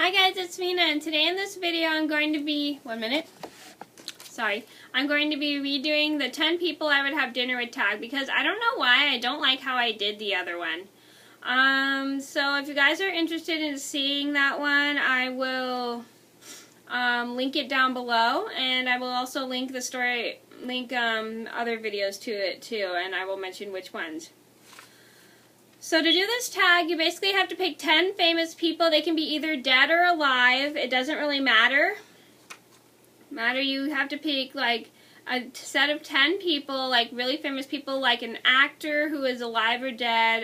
Hi guys, it's Mina, and today in this video I'm going to be, I'm going to be redoing the 10 people I would have dinner with tag, because I don't know why I don't like how I did the other one. So if you guys are interested in seeing that one, I will link it down below, and I will also link the story, other videos to it too, and I will mention which ones. So to do this tag, you basically have to pick 10 famous people. They can be either dead or alive. It doesn't really matter. You have to pick like a set of 10 people, like really famous people, like an actor who is alive or dead,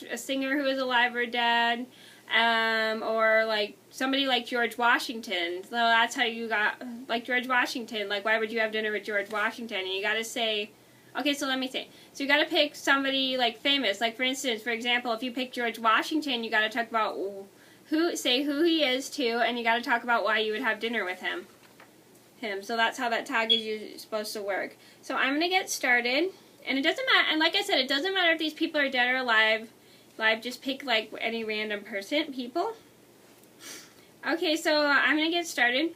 a singer who is alive or dead, or like somebody like George Washington. So that's how you got, like George Washington. Like, why would you have dinner with George Washington? And you got to say, okay, so let me say. So you got to pick somebody like famous. Like, for instance, for example, if you pick George Washington, you got to talk about who he is too, and you got to talk about why you would have dinner with him. So that's how that tag is supposed to work. So I'm gonna get started, and it doesn't matter. And like I said, it doesn't matter if these people are dead or alive. Just pick like any random people. Okay, so I'm gonna get started.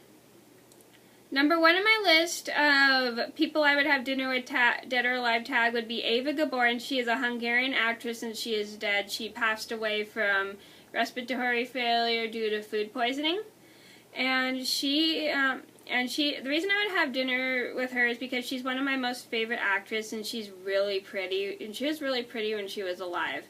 Number 1 on my list of people I would have dinner with dead or alive tag would be Ava Gabor, and she is a Hungarian actress, and she is dead. She passed away from respiratory failure due to food poisoning, and the reason I would have dinner with her is because she's one of my most favorite actresses, and she's really pretty, and she was really pretty when she was alive.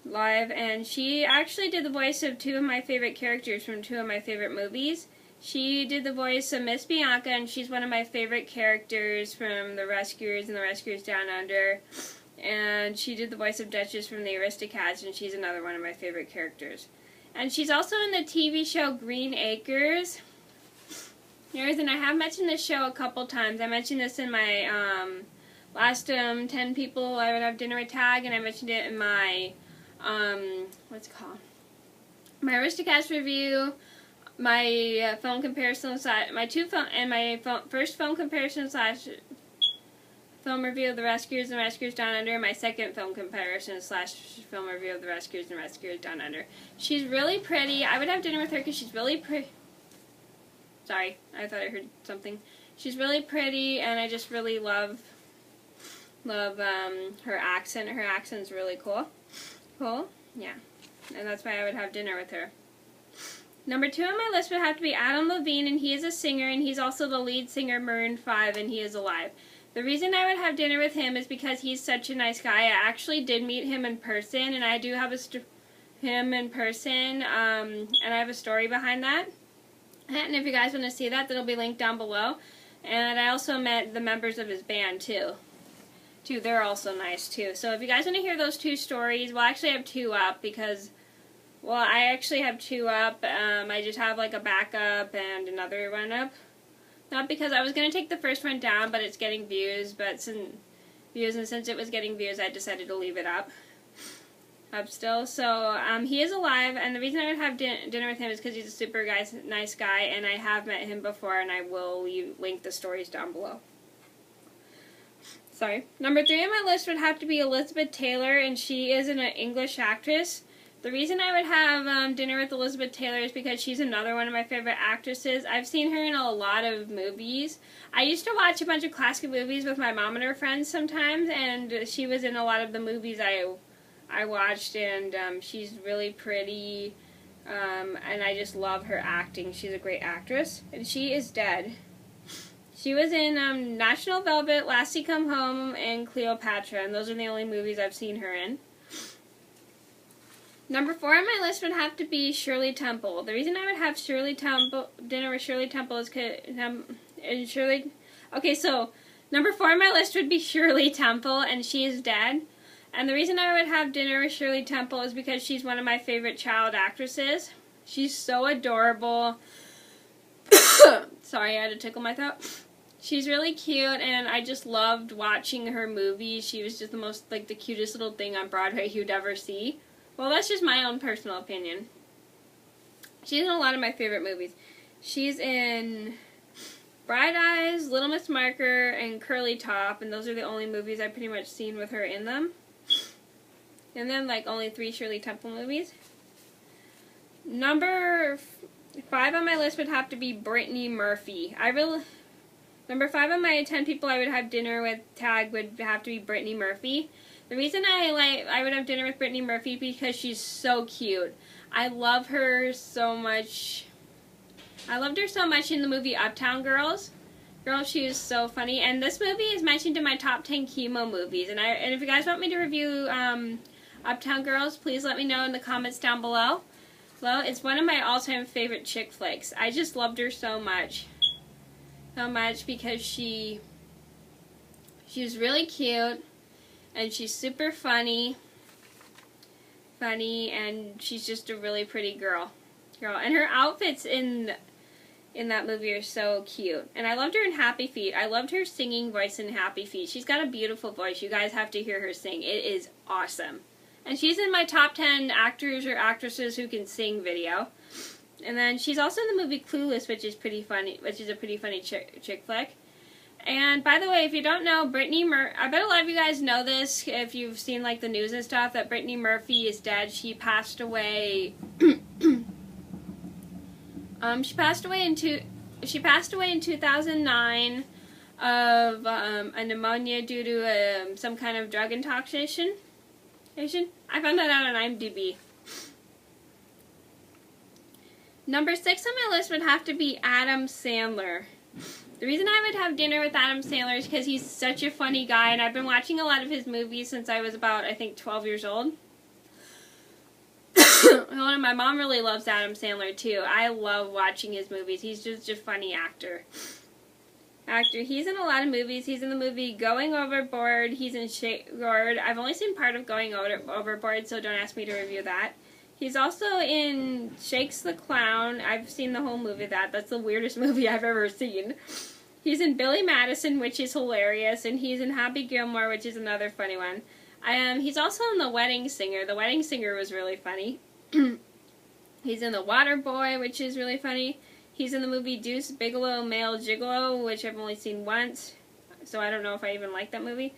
And she actually did the voice of 2 of my favorite characters from 2 of my favorite movies. She did the voice of Miss Bianca, and she's one of my favorite characters from The Rescuers and The Rescuers Down Under. And she did the voice of Duchess from The Aristocats, and she's another one of my favorite characters. And she's also in the TV show Green Acres. And I have mentioned this show a couple times. I mentioned this in my last 10 people I would have dinner with tag, and I mentioned it in my, what's it called? My Aristocats review, my phone comparison first phone comparison / film review of The Rescuers and Rescuers Down Under, my second film comparison / film review of The Rescuers and Rescuers Down Under. She's really pretty. I would have dinner with her because she's really pretty. Sorry, I thought I heard something. She's really pretty, and I just really love her accent. Her accent's really cool. Yeah. And that's why I would have dinner with her. Number 2 on my list would have to be Adam Levine, and he is a singer, and he's also the lead singer Maroon 5, and he is alive. The reason I would have dinner with him is because he's such a nice guy. I actually did meet him in person, and I do have him in person, and I have a story behind that. And if you guys want to see that, that'll be linked down below. And I also met the members of his band too. They're also nice too. So if you guys want to hear those 2 stories, well, I actually have 2 up because, well, I actually have 2 up. I just have like a backup and another one up. Not because I was going to take the first one down, but it's getting views. And since it was getting views, I decided to leave it up still. So he is alive, and the reason I would have dinner with him is because he's a super nice guy, and I have met him before, and I will link the stories down below. Number 3 on my list would have to be Elizabeth Taylor, and she is an English actress. The reason I would have dinner with Elizabeth Taylor is because she's another one of my favorite actresses. I've seen her in a lot of movies. I used to watch a bunch of classic movies with my mom and her friends sometimes, and she was in a lot of the movies I watched, and she's really pretty, and I just love her acting. She's a great actress, and she is dead. She was in National Velvet, Lassie Come Home, and Cleopatra, and those are the only movies I've seen her in. Number 4 on my list would have to be Shirley Temple. The reason I would have dinner with Shirley Temple is okay, so number 4 on my list would be Shirley Temple, and she is dead. And the reason I would have dinner with Shirley Temple is because she's one of my favorite child actresses. She's so adorable. Sorry, I had to tickle my throat. She's really cute, and I just loved watching her movies. She was just the cutest little thing on Broadway you'd ever see. Well, that's just my own personal opinion. She's in a lot of my favorite movies. She's in Bright Eyes, Little Miss Marker, and Curly Top, and those are the only movies I've pretty much seen with her in them. And then, only 3 Shirley Temple movies. Number 5 on my list would have to be Brittany Murphy. Number 5 on my 10 people I would have dinner with tag would have to be Brittany Murphy. The reason I would have dinner with Brittany Murphy because she's so cute. I love her so much. I loved her so much in the movie Uptown Girls. Girl, she is so funny. And this movie is mentioned in my top 10 chemo movies. And if you guys want me to review Uptown Girls, please let me know in the comments down below. Well, it's one of my all-time favorite chick flicks. I just loved her so much. So much because she's really cute. And she's super funny, and she's just a really pretty girl. And her outfits in that movie are so cute. And I loved her in Happy Feet. I loved her singing voice in Happy Feet. She's got a beautiful voice. You guys have to hear her sing. It is awesome. And she's in my top 10 actors or actresses who can sing video. And then she's also in the movie Clueless, which is pretty funny. Which is a pretty funny chick flick. And by the way, if you don't know, I bet a lot of you guys know this if you've seen like the news and stuff, that Brittany Murphy is dead. She passed away. She passed away in 2009 of a pneumonia due to some kind of drug intoxication. I found that out on IMDb. Number 6 on my list would have to be Adam Sandler. The reason I would have dinner with Adam Sandler is because he's such a funny guy, and I've been watching a lot of his movies since I was about, I think, 12 years old. And my mom really loves Adam Sandler, too. I love watching his movies. He's just a funny actor. He's in a lot of movies. He's in the movie Going Overboard. He's in Shakespeare. I've only seen part of Going Overboard, so don't ask me to review that. He's also in Shakes the Clown. I've seen the whole movie of that. That's the weirdest movie I've ever seen. He's in Billy Madison, which is hilarious, and he's in Happy Gilmore, which is another funny one. He's also in The Wedding Singer. The Wedding Singer was really funny. He's in The Water Boy, which is really funny. He's in the movie Deuce Bigalow, Male Gigolo, which I've only seen once, so I don't know if I even like that movie.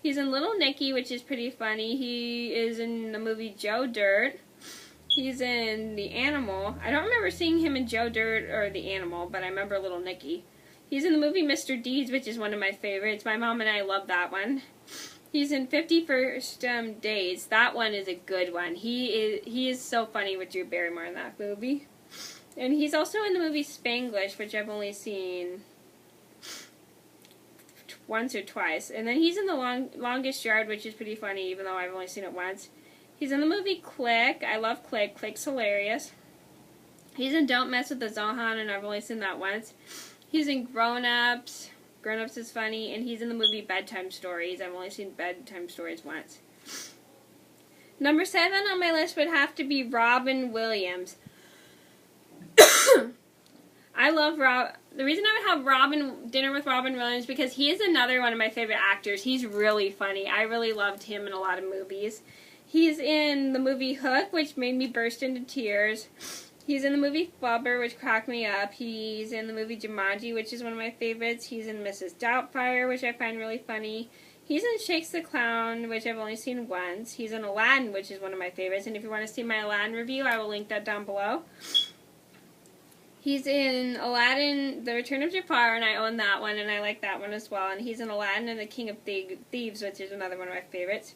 He's in Little Nicky, which is pretty funny. He is in the movie Joe Dirt. He's in The Animal. I don't remember seeing him in Joe Dirt or The Animal, but I remember Little Nicky. He's in the movie Mr. Deeds, which is one of my favorites. My mom and I love that one. He's in 51st Days. That one is a good one. He is so funny with Drew Barrymore in that movie. And he's also in the movie Spanglish, which I've only seen once or twice. And then he's in The Longest Yard, which is pretty funny, even though I've only seen it once. He's in the movie Click. I love Click. Click's hilarious. He's in Don't Mess with the Zohan, and I've only seen that once. He's in Grown Ups. Grown Ups is funny. And he's in the movie Bedtime Stories. I've only seen Bedtime Stories once. Number 7 on my list would have to be Robin Williams. I love the reason I would have dinner with Robin Williams because he is another one of my favorite actors. He's really funny. I really loved him in a lot of movies. He's in the movie Hook, which made me burst into tears. He's in the movie Flubber, which cracked me up. He's in the movie Jumanji, which is one of my favorites. He's in Mrs. Doubtfire, which I find really funny. He's in Shakes the Clown, which I've only seen once. He's in Aladdin, which is one of my favorites. And if you want to see my Aladdin review, I will link that down below. He's in Aladdin, The Return of Jafar, and I own that one, and I like that one as well. And he's in Aladdin and the King of Thieves, which is another one of my favorites.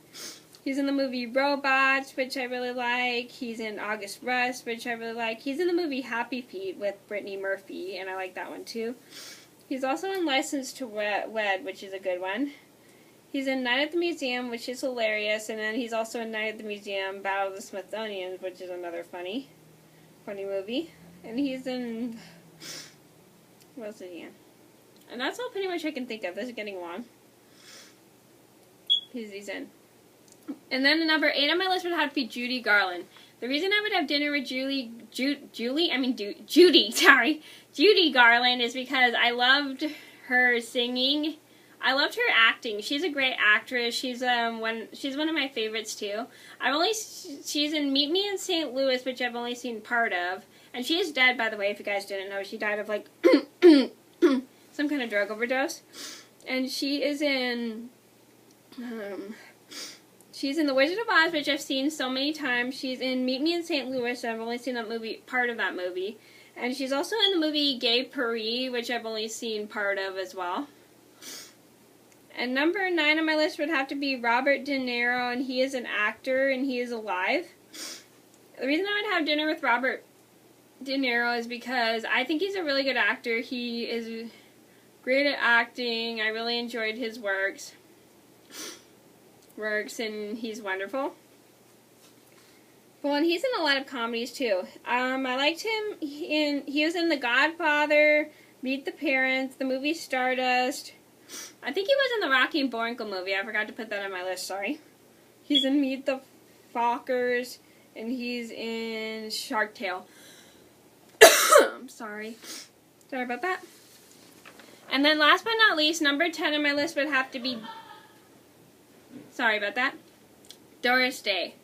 He's in the movie Robots, which I really like. He's in August Rush, which I really like. He's in the movie Happy Feet with Brittany Murphy, and I like that one too. He's also in License to Wed, which is a good one. He's in Night at the Museum, which is hilarious, and then he's also in Night at the Museum, Battle of the Smithsonian, which is another funny movie. And he's in... what else is he in? And that's all pretty much I can think of. This is getting long. He's in. And then number 8 on my list would have to be Judy Garland. The reason I would have dinner with Judy Garland is because I loved her singing. I loved her acting. She's a great actress. She's one of my favorites too. She's in Meet Me in St. Louis, which I've only seen part of. And she is dead, by the way, if you guys didn't know. She died of like some kind of drug overdose. And she is in She's in The Wizard of Oz, which I've seen so many times. She's in Meet Me in St. Louis. I've only seen that movie, part of that movie. And she's also in the movie Gay Paris, which I've only seen part of as well. And number 9 on my list would have to be Robert De Niro, and he is an actor, and he is alive. The reason I would have dinner with Robert De Niro is because I think he's a really good actor. He is great at acting. I really enjoyed his works, and he's wonderful. Well, and he's in a lot of comedies too. I liked him he was in The Godfather, Meet the Parents, the movie Stardust. I think he was in the Rocky and Bullwinkle movie. I forgot to put that on my list, sorry. He's in Meet the Fockers, and he's in Shark Tale. I'm sorry. Sorry about that. And then last but not least, number 10 on my list would have to be, sorry about that, Doris Day.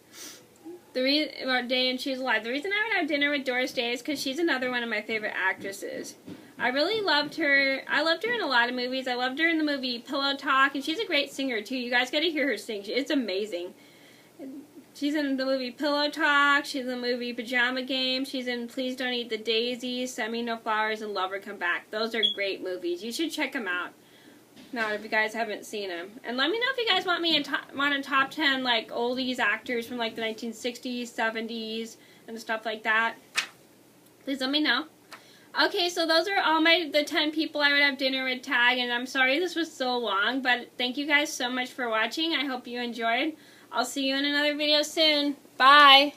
Day and she's alive. The reason I would have dinner with Doris Day is because she's another one of my favorite actresses. I really loved her. I loved her in a lot of movies. I loved her in the movie Pillow Talk, and she's a great singer too. You guys got to hear her sing. It's amazing. She's in the movie Pillow Talk. She's in the movie Pajama Game. She's in Please Don't Eat the Daisies, Send Me No Flowers, and Love Her Come Back. Those are great movies. You should check them out. Now, if you guys haven't seen them. And let me know if you guys want me want a top 10 like oldies actors from like the 1960s, 70s, and stuff like that. Please let me know. Okay, so those are all the 10 people I would have dinner with tag, and I'm sorry this was so long, but thank you guys so much for watching. I hope you enjoyed. I'll see you in another video soon. Bye!